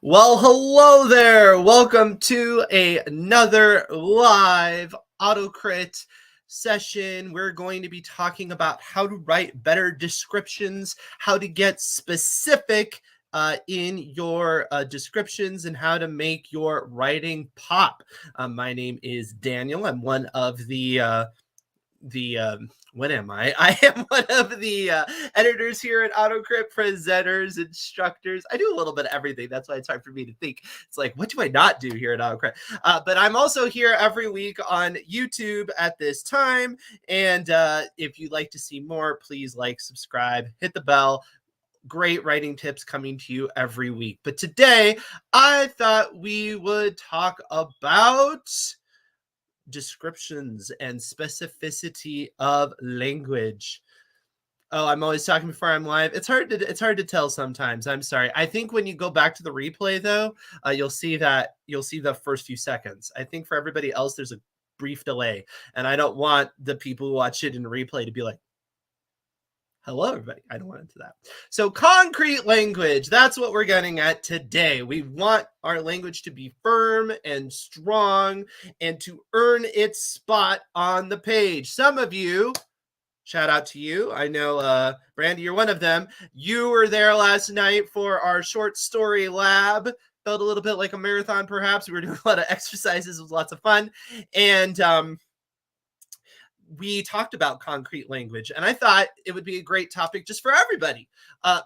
Well, hello there. Welcome to another live autocrit session. We're going to be talking about how to write better descriptions, how to get specific in your descriptions, and how to make your writing pop. My name is Daniel. I'm one of the what am I? I am one of the editors here at AutoCrypt, presenters, instructors. I do a little bit of everything. That's why it's hard for me to think. It's like, what do I not do here at AutoCrypt? But I'm also here every week on YouTube at this time. And if you'd like to see more, please like, subscribe, hit the bell. Great writing tips coming to you every week. But today, I thought we would talk about descriptions and specificity of language. Oh, I'm always talking before I'm live. It's hard to tell sometimes. I'm sorry. I think when you go back to the replay though, you'll see the first few seconds. I think for everybody else there's a brief delay, and I don't want the people who watch it in replay to be like, hello, everybody. I don't want into that. So concrete language, that's what we're getting at today. We want our language to be firm and strong and to earn its spot on the page. Some of you, shout out to you. I know, Brandy, you're one of them. You were there last night for our short story lab. Felt a little bit like a marathon, perhaps. We were doing a lot of exercises. It was lots of fun. And, we talked about concrete language, and I thought it would be a great topic just for everybody,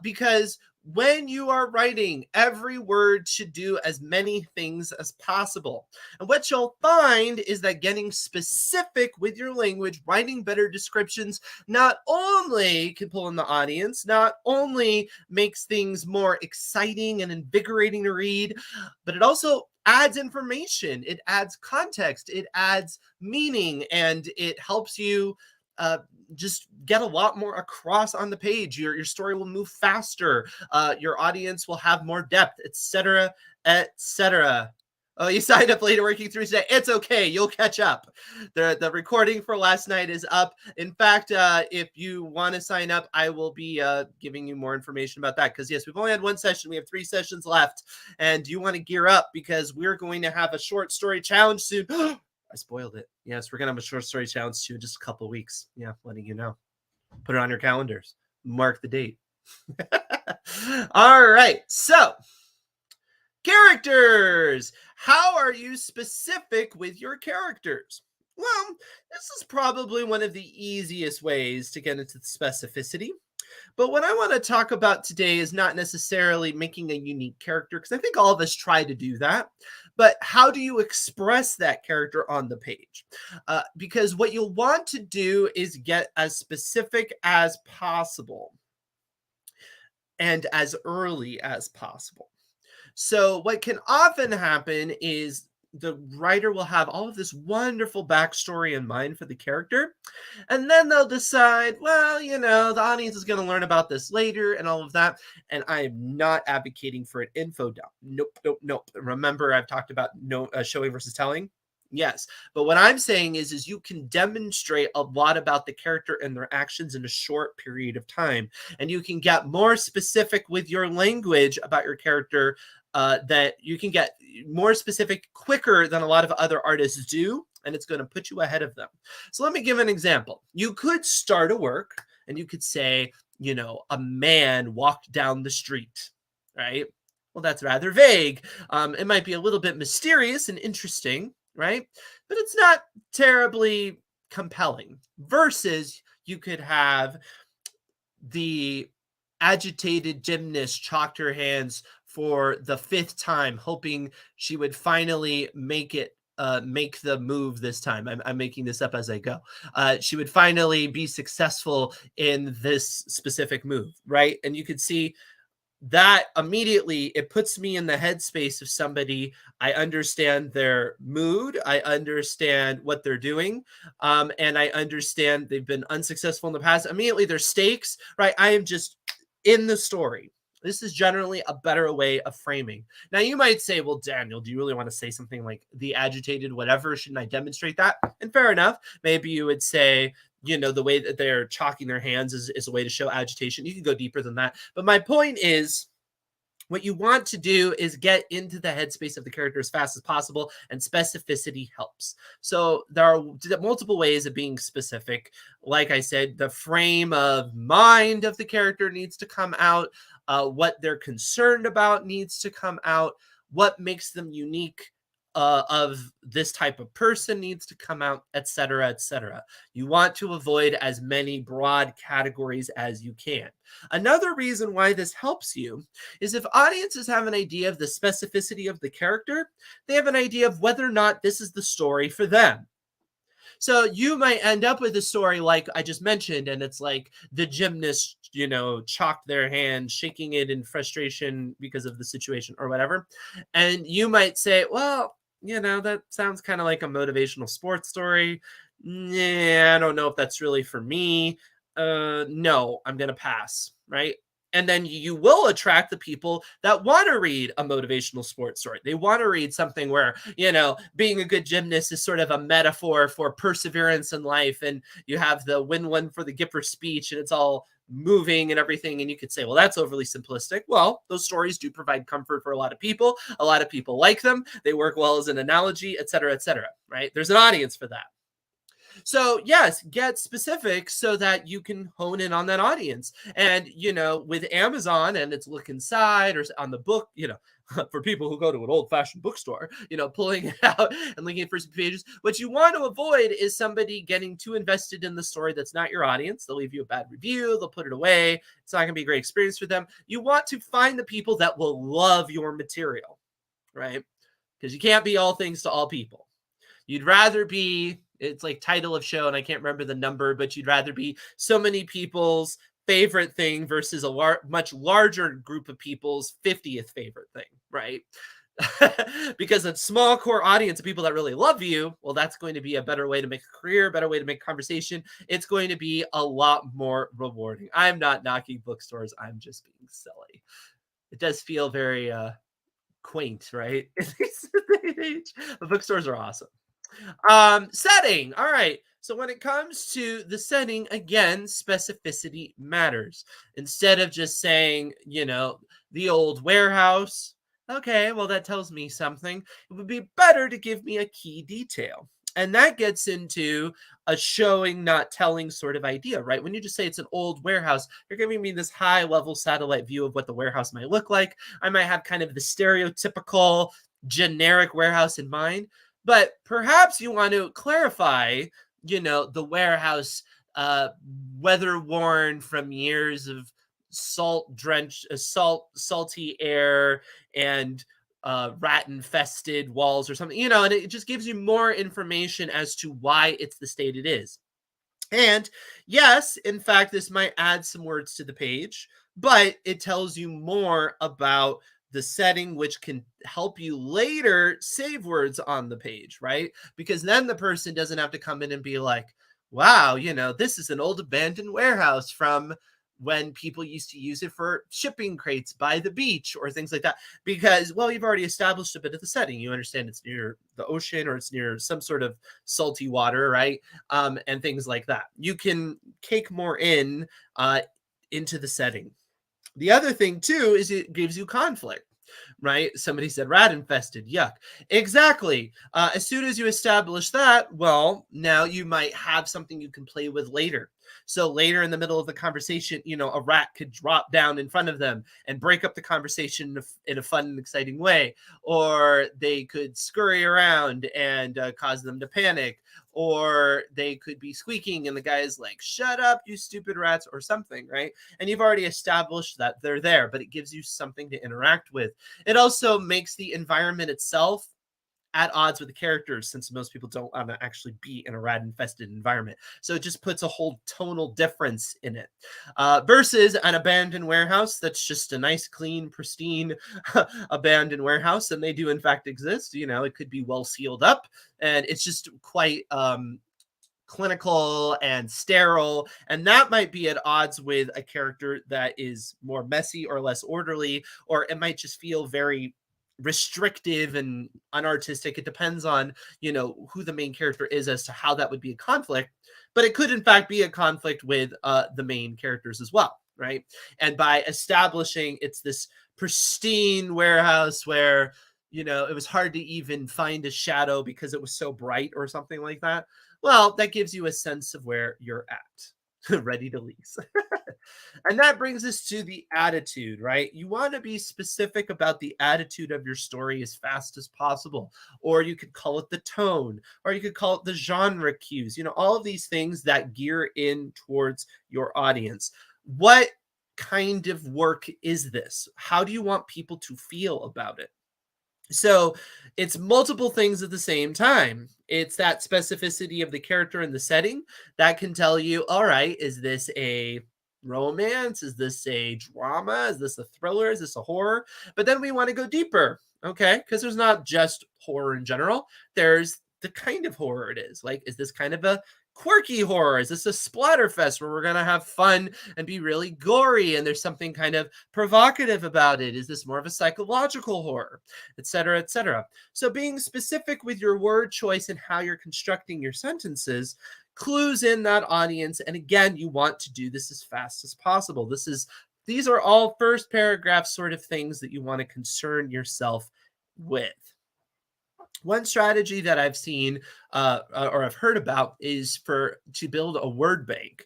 because when you are writing, every word should do as many things as possible. And what you'll find is that getting specific with your language, writing better descriptions, not only can pull in the audience, not only makes things more exciting and invigorating to read, but it also adds information, it adds context, it adds meaning, and it helps you just get a lot more across on the page. Your story will move faster, your audience will have more depth, etc., etc. Oh, you signed up late, working through today. It's okay. You'll catch up. The recording for last night is up. In fact, if you want to sign up, I will be giving you more information about that. Because, yes, we've only had one session. We have 3 sessions left. And you want to gear up because we're going to have a short story challenge soon. I spoiled it. Yes, we're going to have a short story challenge too in just a couple of weeks. Yeah, letting you know. Put it on your calendars. Mark the date. All right. So, characters. How are you specific with your characters? Well, this is probably one of the easiest ways to get into specificity. But what I want to talk about today is not necessarily making a unique character, because I think all of us try to do that. But how do you express that character on the page? Because what you'll want to do is get as specific as possible and as early as possible. So what can often happen is the writer will have all of this wonderful backstory in mind for the character, and then they'll decide, well, the audience is going to learn about this later and all of that. And I am not advocating for an info dump. Nope. Remember, I've talked about showing versus telling. Yes, but what I'm saying is you can demonstrate a lot about the character and their actions in a short period of time, and you can get more specific with your language about your character. That you can get more specific quicker than a lot of other artists do, and it's going to put you ahead of them. So let me give an example. You could start a work and you could say, a man walked down the street, right? Well, that's rather vague. It might be a little bit mysterious and interesting, right? But it's not terribly compelling. Versus you could have the agitated gymnast chalked her hands for the 5th time, hoping she would finally make the move this time. I'm making this up as I go. She would finally be successful in this specific move, right? And you could see that immediately it puts me in the headspace of somebody. I understand their mood. I understand what they're doing. And I understand they've been unsuccessful in the past. Immediately there's stakes, right? I am just in the story. This is generally a better way of framing. Now, you might say, well, Daniel, do you really want to say something like the agitated whatever? Shouldn't I demonstrate that? And fair enough. Maybe you would say, the way that they're chalking their hands is a way to show agitation. You can go deeper than that. But my point is, What you want to do is get into the headspace of the character as fast as possible, and specificity helps. So there are multiple ways of being specific. Like I said, the frame of mind of the character needs to come out, what they're concerned about needs to come out, what makes them unique. Of this type of person needs to come out, etc., etc. You want to avoid as many broad categories as you can. Another reason why this helps you is if audiences have an idea of the specificity of the character, they have an idea of whether or not this is the story for them. So you might end up with a story like I just mentioned, and it's like the gymnast, chalked their hand, shaking it in frustration because of the situation or whatever. And you might say, well, that sounds kind of like a motivational sports story. Yeah, I don't know if that's really for me. No, I'm going to pass, right? And then you will attract the people that want to read a motivational sports story. They want to read something where, being a good gymnast is sort of a metaphor for perseverance in life. And you have the win one for the Gipper speech, and it's all moving and everything. And you could say, well, that's overly simplistic. Well, those stories do provide comfort for a lot of people. A lot of people like them. They work well as an analogy, et cetera, right? There's an audience for that. So yes, get specific so that you can hone in on that audience. And with Amazon and its look inside or on the book, for people who go to an old-fashioned bookstore, pulling it out and looking at first pages, what you want to avoid is somebody getting too invested in the story that's not your audience. They'll leave you a bad review, they'll put it away. It's not going to be a great experience for them. You want to find the people that will love your material, right? Because you can't be all things to all people. You'd rather be, it's like title of show, and I can't remember the number, but you'd rather be so many people's favorite thing versus a much larger group of people's 50th favorite thing, right? Because a small core audience of people that really love you, well, that's going to be a better way to make a career, better way to make conversation. It's going to be a lot more rewarding. I'm not knocking bookstores. I'm just being silly. It does feel very quaint, right? In this day and age. But bookstores are awesome. Setting. All right. So when it comes to the setting, again, specificity matters. Instead of just saying, the old warehouse, okay, well, that tells me something. It would be better to give me a key detail. And that gets into a showing, not telling sort of idea, right? When you just say it's an old warehouse, you're giving me this high level satellite view of what the warehouse might look like. I might have kind of the stereotypical generic warehouse in mind. But perhaps you want to clarify, the warehouse, weather worn from years of salty air and rat infested walls or something, and it just gives you more information as to why it's the state it is. And yes, in fact, this might add some words to the page, but it tells you more about the setting, which can help you later save words on the page, right? Because then the person doesn't have to come in and be like, wow, this is an old abandoned warehouse from when people used to use it for shipping crates by the beach or things like that. Because, well, you've already established a bit of the setting. You understand it's near the ocean or it's near some sort of salty water, right? And things like that. You can cake more into the setting. The other thing too is it gives you conflict, right? Somebody said rat infested, yuck. Exactly. As soon as you establish that, well, now you might have something you can play with later. So later in the middle of the conversation, a rat could drop down in front of them and break up the conversation in a fun and exciting way. Or they could scurry around and cause them to panic. Or they could be squeaking and the guy is like, shut up, you stupid rats, or something, right? And you've already established that they're there, but it gives you something to interact with. It also makes the environment itself at odds with the characters, since most people don't want to actually be in a rat infested environment. So it just puts a whole tonal difference in it versus an abandoned warehouse that's just a nice, clean, pristine abandoned warehouse. And they do in fact exist. It could be well sealed up and it's just quite clinical and sterile, and that might be at odds with a character that is more messy or less orderly, or it might just feel very restrictive and unartistic. It depends on who the main character is as to how that would be a conflict, but it could in fact be a conflict with the main characters as well, right? And by establishing it's this pristine warehouse where, it was hard to even find a shadow because it was so bright or something like that. Well, that gives you a sense of where you're at, ready to lease. And that brings us to the attitude, right? You want to be specific about the attitude of your story as fast as possible. Or you could call it the tone, or you could call it the genre cues, all of these things that gear in towards your audience. What kind of work is this? How do you want people to feel about it? So it's multiple things at the same time. It's that specificity of the character and the setting that can tell you, all right, is this a romance? Is this a drama? Is this a thriller? Is this a horror? But then we want to go deeper, okay? Because there's not just horror in general, there's the kind of horror it is. Like, is this kind of a quirky horror? Is this a splatterfest where we're going to have fun and be really gory and there's something kind of provocative about it? Is this more of a psychological horror? Etc., etc. So being specific with your word choice and how you're constructing your sentences clues in that audience. And again, you want to do this as fast as possible. These are all first paragraph sort of things that you want to concern yourself with. One strategy that I've seen or I've heard about is to build a word bank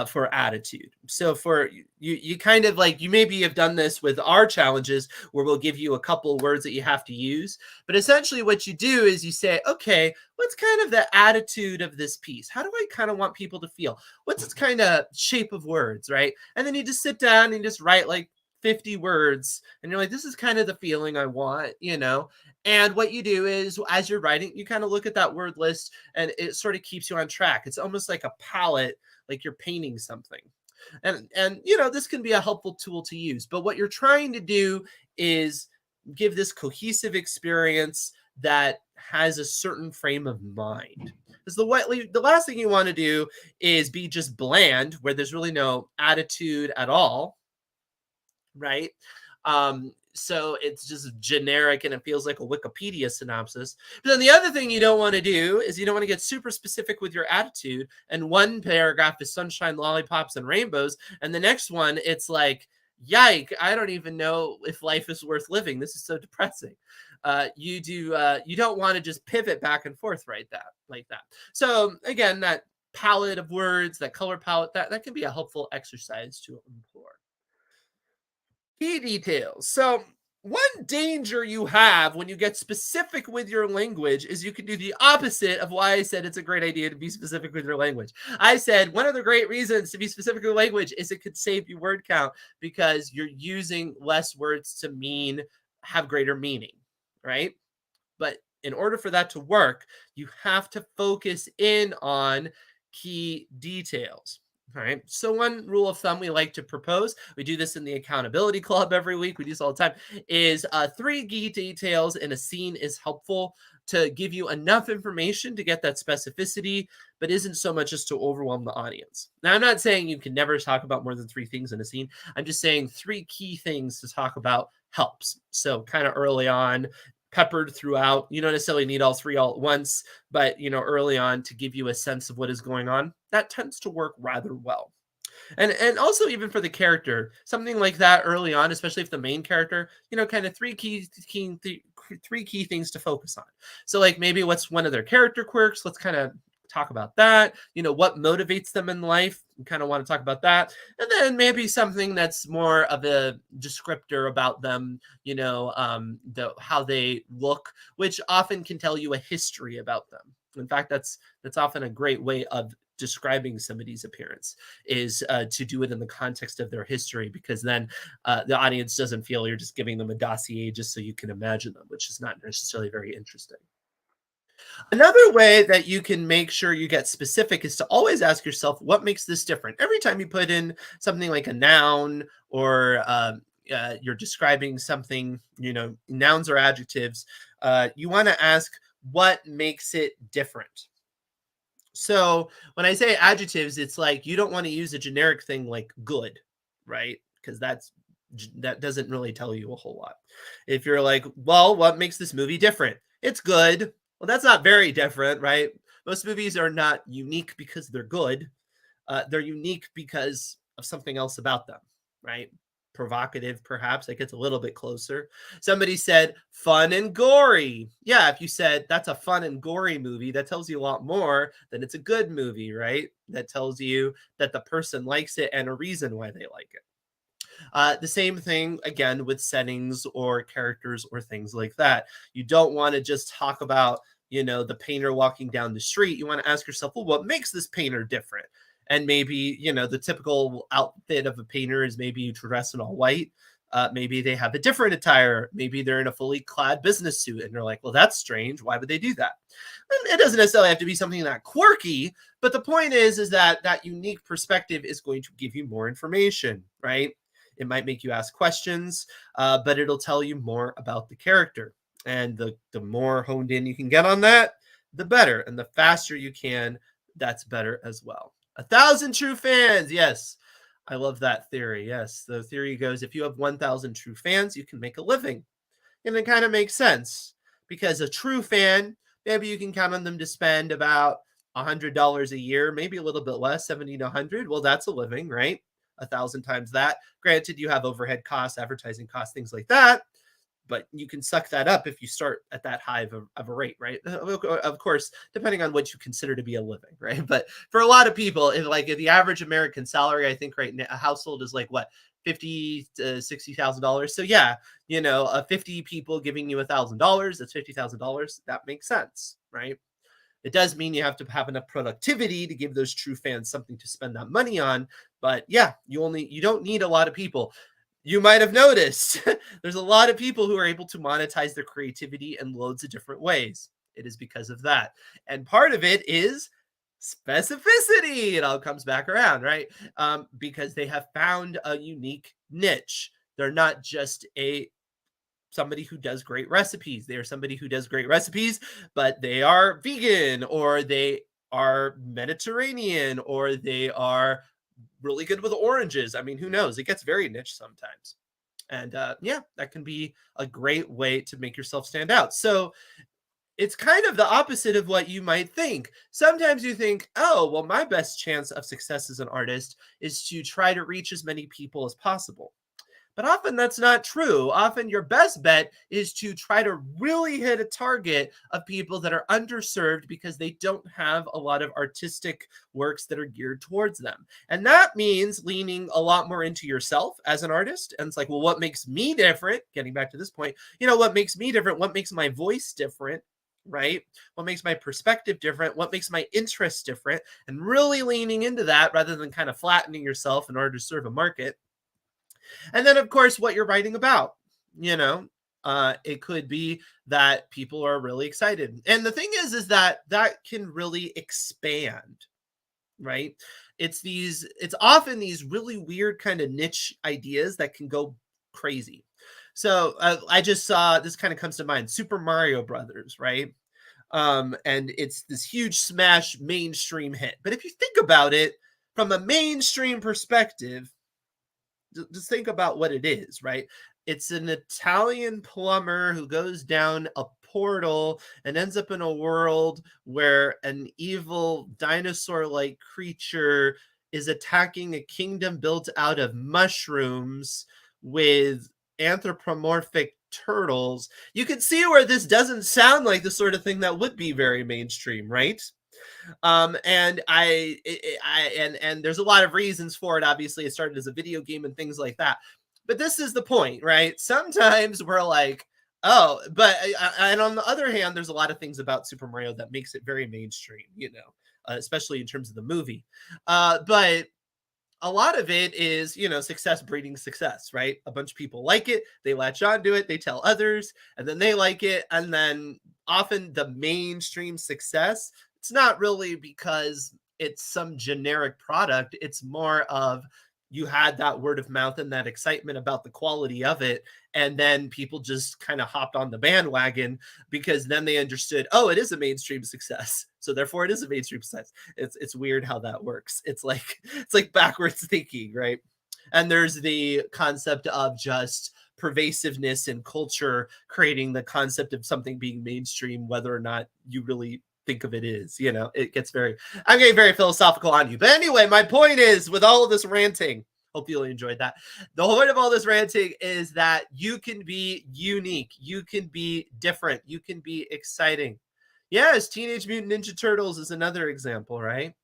for attitude. So for you kind of like, you maybe have done this with our challenges where we'll give you a couple words that you have to use. But essentially what you do is you say, okay, what's kind of the attitude of this piece? How do I kind of want people to feel? What's its kind of shape of words, right? And then you just sit down and just write like 50 words and you're like, this is kind of the feeling I want. And what you do is as you're writing, you kind of look at that word list and it sort of keeps you on track. It's almost like a palette, like you're painting something. And this can be a helpful tool to use. But what you're trying to do is give this cohesive experience that has a certain frame of mind. Because the last thing you want to do is be just bland, where there's really no attitude at all, right? So it's just generic and it feels like a Wikipedia synopsis. But then the other thing you don't want to do is you don't want to get super specific with your attitude. And one paragraph is sunshine, lollipops, and rainbows. And the next one, it's like, yike, I don't even know if life is worth living. This is so depressing. You don't want to just pivot back and forth like that. So again, that palette of words, that color palette, that can be a helpful exercise to employ. Key details. So one danger you have when you get specific with your language is you can do the opposite of why I said it's a great idea to be specific with your language. I said one of the great reasons to be specific with language is it could save you word count because you're using less words to have greater meaning, right? But in order for that to work, you have to focus in on key details. All right. So one rule of thumb we like to propose, we do this in the accountability club every week, we do this all the time, is 3 key details in a scene is helpful to give you enough information to get that specificity, but isn't so much as to overwhelm the audience. Now, I'm not saying you can never talk about more than 3 things in a scene. I'm just saying 3 key things to talk about helps. So kind of early on, peppered throughout. You don't necessarily need all 3 all at once, but early on to give you a sense of what is going on. That tends to work rather well. And also even for the character, something like that early on, especially if the main character, kind of 3 key things to focus on. So like maybe what's one of their character quirks? Let's kind of talk about that. What motivates them in life? You kind of want to talk about that. And then maybe something that's more of a descriptor about them, how they look, which often can tell you a history about them. In fact, that's often a great way of describing somebody's appearance is to do it in the context of their history, because then the audience doesn't feel you're just giving them a dossier just so you can imagine them, which is not necessarily very interesting. Another way that you can make sure you get specific is to always ask yourself, what makes this different? Every time you put in something like a noun or you're describing something, nouns or adjectives, you want to ask, what makes it different? So when I say adjectives, it's like you don't want to use a generic thing like good, right? Because that doesn't really tell you a whole lot. If you're like, well, what makes this movie different? It's good. Well, that's not very different, right? Most movies are not unique because they're good. They're unique because of something else about them, right? provocative, perhaps. That gets a little bit closer. Somebody said fun and gory. Yeah, if you said that's a fun and gory movie, that tells you a lot more than it's a good movie, right? That tells you that the person likes it and a reason why they like it. The same thing again with settings or characters or things like that. You don't want to just talk about, the painter walking down the street. You want to ask yourself, well, what makes this painter different? And maybe, the typical outfit of a painter is maybe you dress in all white. Maybe they have a different attire. Maybe they're in a fully clad business suit and you're like, well, that's strange. Why would they do that? And it doesn't necessarily have to be something that quirky, but the point is that that unique perspective is going to give you more information, right? It might make you ask questions, but it'll tell you more about the character. And the more honed in you can get on that, the better. And the faster you can, that's better as well. 1,000 true fans. Yes. I love that theory. Yes. The theory goes, if you have 1,000 true fans, you can make a living. And it kind of makes sense because a true fan, maybe you can count on them to spend about $100 a year, maybe a little bit less, 70 to 100. Well, that's a living, right? 1,000 times that. Granted, you have overhead costs, advertising costs, things like that, but you can suck that up if you start at that high of a rate, right? Of course, depending on what you consider to be a living, right? But for a lot of people, if the average American salary, I think right now a household is like what, $50,000 to $60,000. So yeah, 50 people giving you $1,000, that's $50,000. That makes sense, right? It does mean you have to have enough productivity to give those true fans something to spend that money on. But yeah, you don't need a lot of people. You might have noticed there's a lot of people who are able to monetize their creativity in loads of different ways. It is because of that. And part of it is specificity. It all comes back around, right? Because they have found a unique niche. They're not just somebody who does great recipes. They are somebody who does great recipes, but they are vegan or they are Mediterranean or they are really good with oranges. I mean, who knows? It gets very niche sometimes. And yeah, that can be a great way to make yourself stand out. So it's kind of the opposite of what you might think. Sometimes you think, oh, well, my best chance of success as an artist is to try to reach as many people as possible. But often that's not true. Often your best bet is to try to really hit a target of people that are underserved because they don't have a lot of artistic works that are geared towards them. And that means leaning a lot more into yourself as an artist. And it's like, well, what makes me different? Getting back to this point, what makes me different? What makes my voice different? Right? What makes my perspective different? What makes my interests different? And really leaning into that rather than kind of flattening yourself in order to serve a market. And then, of course, what you're writing about, it could be that people are really excited. And the thing is that can really expand, right? It's often these really weird kind of niche ideas that can go crazy. So I just saw, this kind of comes to mind, Super Mario Brothers, right? And it's this huge smash mainstream hit. But if you think about it from a mainstream perspective, just think about what it is, right? It's an Italian plumber who goes down a portal and ends up in a world where an evil dinosaur-like creature is attacking a kingdom built out of mushrooms with anthropomorphic turtles. You can see where this doesn't sound like the sort of thing that would be very mainstream, right? And and there's a lot of reasons for it. Obviously, it started as a video game and things like that. But this is the point, right? Sometimes we're like, oh, but and on the other hand, there's a lot of things about Super Mario that makes it very mainstream, especially in terms of the movie. But a lot of it is, success breeding success, right? A bunch of people like it, they latch onto it, they tell others, and then they like it. And then often the mainstream success, it's not really because it's some generic product. It's more of you had that word of mouth and that excitement about the quality of it. And then people just kind of hopped on the bandwagon because then they understood, oh, it is a mainstream success. So therefore it is a mainstream success. It's weird how that works. It's like backwards thinking, right? And there's the concept of just pervasiveness in culture, creating the concept of something being mainstream, whether or not you really think of it is, I'm getting very philosophical on you. But anyway, my point is, with all of this ranting, Hope you enjoyed that. The point of all this ranting is that you can be unique, you can be different, you can be exciting. Yes, Teenage Mutant Ninja Turtles is another example, right?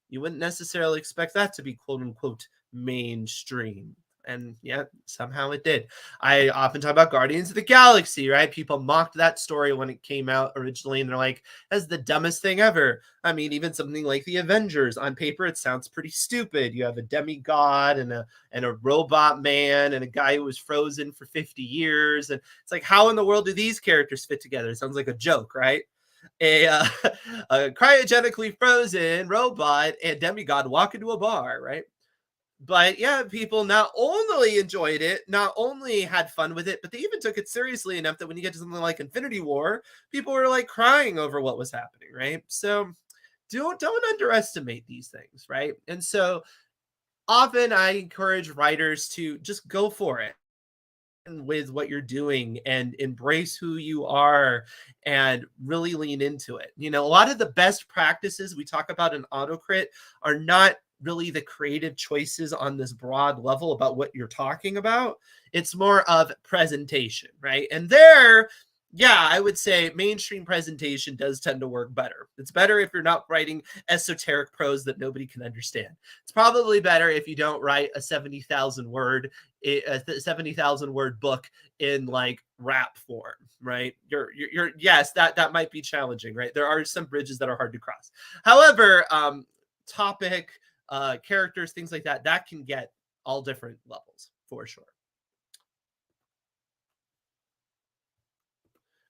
You wouldn't necessarily expect that to be quote unquote mainstream. And yet somehow it did. I often talk about Guardians of the Galaxy, right? People mocked that story when it came out originally, and they're like, that's the dumbest thing ever. I mean, even something like the Avengers, on paper, it sounds pretty stupid. You have a demigod and a robot man and a guy who was frozen for 50 years. And it's like, how in the world do these characters fit together? It sounds like a joke, right? A cryogenically frozen robot and demigod walk into a bar, right? But yeah, people not only enjoyed it, not only had fun with it, but they even took it seriously enough that when you get to something like Infinity War, people were like crying over what was happening, right? So don't underestimate these things, right? And so often I encourage writers to just go for it with what you're doing and embrace who you are and really lean into it. You know, a lot of the best practices we talk about in autocrit are not really the creative choices on this broad level about what you're talking about. It's more of presentation, right? And there, yeah, I would say mainstream presentation does tend to work better. It's better if you're not writing esoteric prose that nobody can understand. It's probably better if you don't write a 70,000 word book in like rap form, right? You're yes, that might be challenging, right? There are some bridges that are hard to cross. However, topic, characters, things like that, that can get all different levels for sure.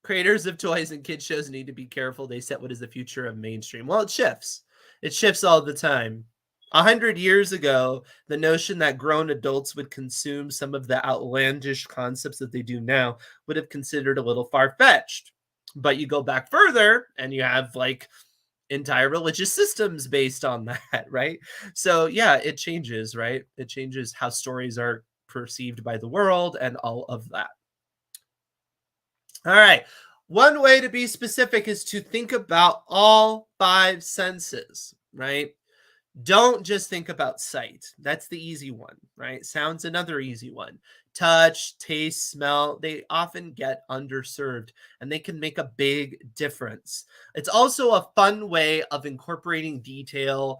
Creators of toys and kids shows need to be careful. They set what is the future of mainstream. Well, it shifts. It shifts all the time. 100 years ago, the notion that grown adults would consume some of the outlandish concepts that they do now would have considered a little far-fetched. But you go back further and you have like entire religious systems based on that, right? So yeah, it changes, right? It changes how stories are perceived by the world and all of that. All right. One way to be specific is to think about all five senses, right? Don't just think about sight. That's the easy one, right? Sound's another easy one. Touch, taste, smell, they often get underserved and they can make a big difference. It's also a fun way of incorporating detail.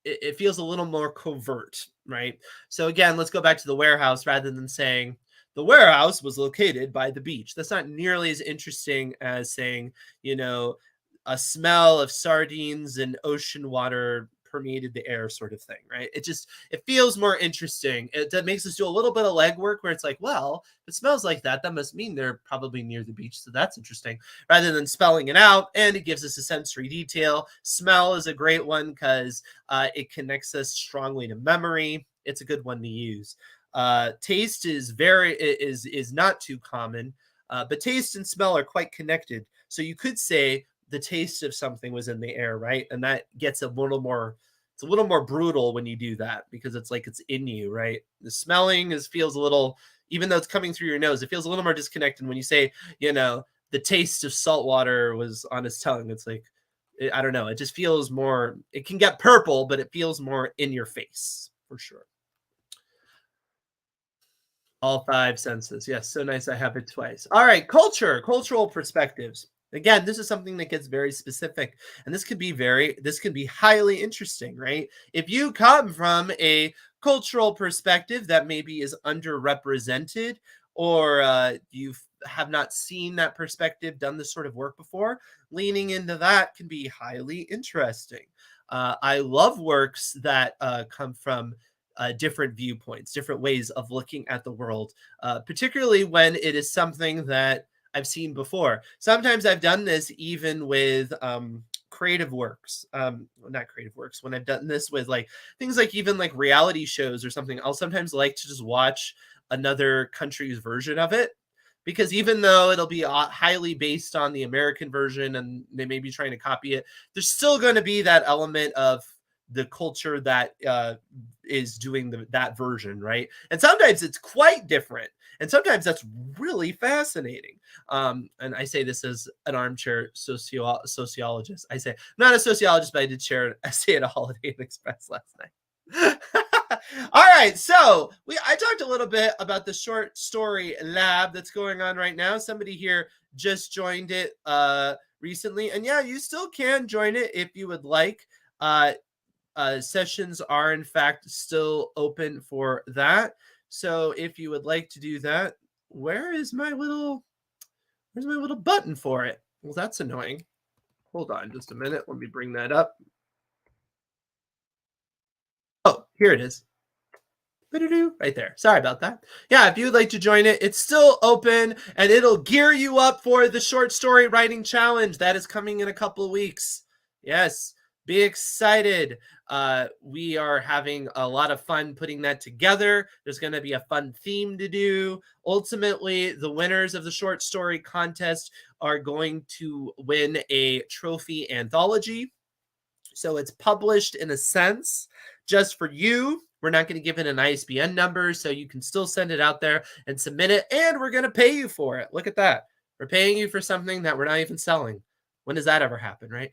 It feels a little more covert, right? So, again, let's go back to the warehouse rather than saying, the warehouse was located by the beach. That's not nearly as interesting as saying, you know, a smell of sardines and ocean water permeated the air sort of thing, right? It feels more interesting. That makes us do a little bit of legwork where it's like, well, if it smells like that, that must mean they're probably near the beach. So that's interesting rather than spelling it out. And it gives us a sensory detail. Smell is a great one because it connects us strongly to memory. It's a good one to use. Taste is not too common, but taste and smell are quite connected. So you could say the taste of something was in the air, right? And that gets it's a little more brutal when you do that because it's like it's in you, right? The smelling feels a little, even though it's coming through your nose, it feels a little more disconnected when you say, you know, the taste of salt water was on his tongue. It's like, I don't know, it just feels more, it can get purple, but it feels more in your face for sure. All five senses. Yes, so nice I have it twice. All right, cultural perspectives. Again, this is something that gets very specific, and this can be highly interesting, right? If you come from a cultural perspective that maybe is underrepresented, or you have not seen that perspective, done this sort of work before, leaning into that can be highly interesting. I love works that come from different viewpoints, different ways of looking at the world, particularly when it is something that I've seen before. Sometimes I've done this even with creative works, not creative works. When I've done this with like things like even like reality shows or something, I'll sometimes like to just watch another country's version of it. Because even though it'll be highly based on the American version and they may be trying to copy it, there's still going to be that element of the culture that is doing that version, right? And sometimes it's quite different, and sometimes that's really fascinating. And I say this as an armchair sociologist. I say I'm not a sociologist, but I did share an essay at a Holiday Inn Express last night. All right, so I talked a little bit about the short story lab that's going on right now. Somebody here just joined it recently, and yeah, you still can join it if you would like. Uh, Sessions are in fact still open for that. So if you would like to do that, where's my little button for it? Well, that's annoying. Hold on just a minute. Let me bring that up. Oh, here it is. Right there. Sorry about that. Yeah, if you'd like to join it, it's still open and it'll gear you up for the short story writing challenge that is coming in a couple of weeks. Yes, be excited. We are having a lot of fun putting that together. There's going to be a fun theme to do. Ultimately, the winners of the short story contest are going to win a trophy anthology. So it's published in a sense just for you. We're not going to give it an ISBN number, so you can still send it out there and submit it, and we're going to pay you for it. Look at that. We're paying you for something that we're not even selling. When does that ever happen, right?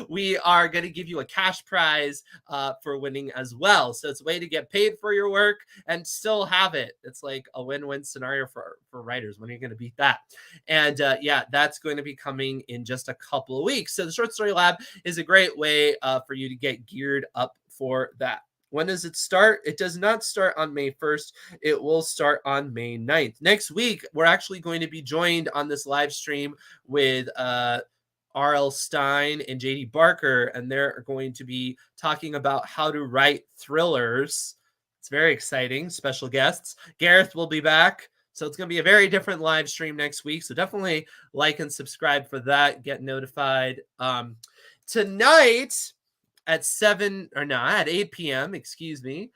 We are going to give you a cash prize for winning as well. So it's a way to get paid for your work and still have it. It's like a win-win scenario for writers. When are you going to beat that? And yeah, that's going to be coming in just a couple of weeks. So the Short Story Lab is a great way for you to get geared up for that. When does it start? It does not start on May 1st. It will start on May 9th. Next week, we're actually going to be joined on this live stream with R.L. Stein and J.D. Barker, and they're going to be talking about how to write thrillers. It's very exciting. Special guests. Gareth will be back. So it's going to be a very different live stream next week. So definitely like and subscribe for that. Get notified. Tonight, at 8 p.m., excuse me,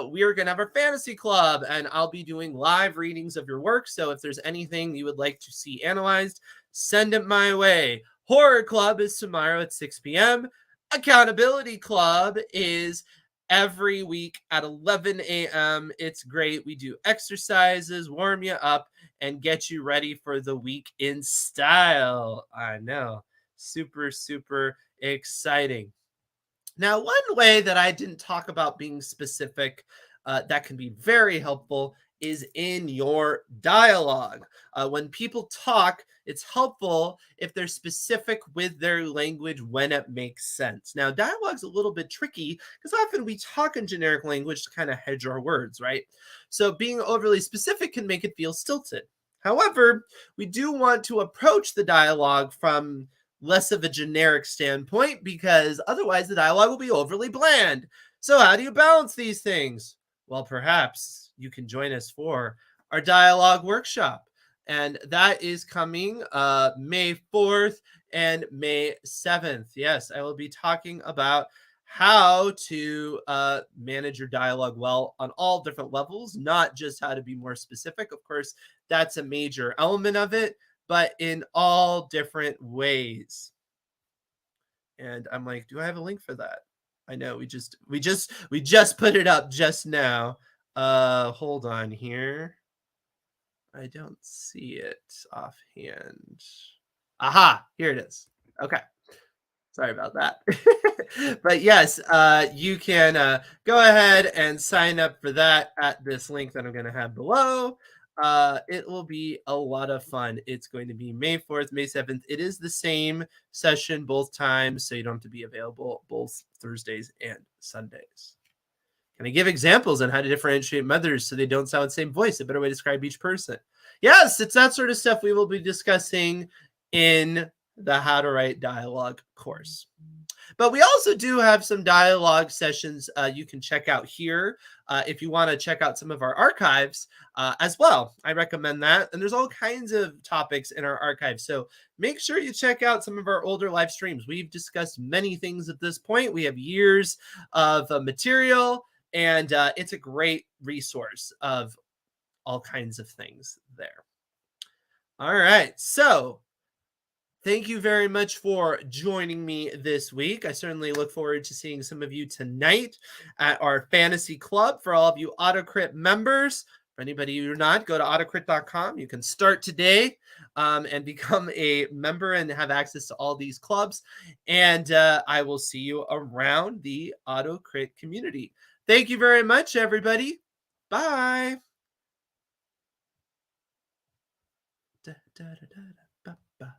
we are going to have our fantasy club, and I'll be doing live readings of your work. So if there's anything you would like to see analyzed, send it my way. Horror Club is tomorrow at 6 p.m. Accountability Club is every week at 11 a.m. It's great. We do exercises, warm you up, and get you ready for the week in style. I know. Super, super exciting. Now, one way that I didn't talk about being specific that can be very helpful is in your dialogue. When people talk, it's helpful if they're specific with their language when it makes sense. Now, dialogue's a little bit tricky because often we talk in generic language to kind of hedge our words, right? So being overly specific can make it feel stilted. However, we do want to approach the dialogue from less of a generic standpoint because otherwise the dialogue will be overly bland. So how do you balance these things? Well, perhaps you can join us for our dialogue workshop. And that is coming May 4th and May 7th. Yes, I will be talking about how to manage your dialogue well on all different levels, not just how to be more specific. Of course, that's a major element of it, but in all different ways. And I'm like, do I have a link for that? I know we just put it up just now. Hold on here. I don't see it offhand. Aha, here it is. Okay. Sorry about that. But yes, you can go ahead and sign up for that at this link that I'm going to have below. It will be a lot of fun. It's going to be May 4th, May 7th. It is the same session both times, so you don't have to be available both Thursdays and Sundays. Can I give examples on how to differentiate mothers so they don't sound the same voice? A better way to describe each person. Yes, it's that sort of stuff we will be discussing in the How to Write Dialogue course. But we also do have some dialogue sessions you can check out here if you want to check out some of our archives as well. I recommend that. And there's all kinds of topics in our archive. So make sure you check out some of our older live streams. We've discussed many things at this point. We have years of material, and it's a great resource of all kinds of things there. All right. So thank you very much for joining me this week. I certainly look forward to seeing some of you tonight at our fantasy club. For all of you AutoCrit members, for anybody who's not, go to autocrit.com. You can start today and become a member and have access to all these clubs. And I will see you around the AutoCrit community. Thank you very much, everybody. Bye. Da, da, da, da, da, ba, ba.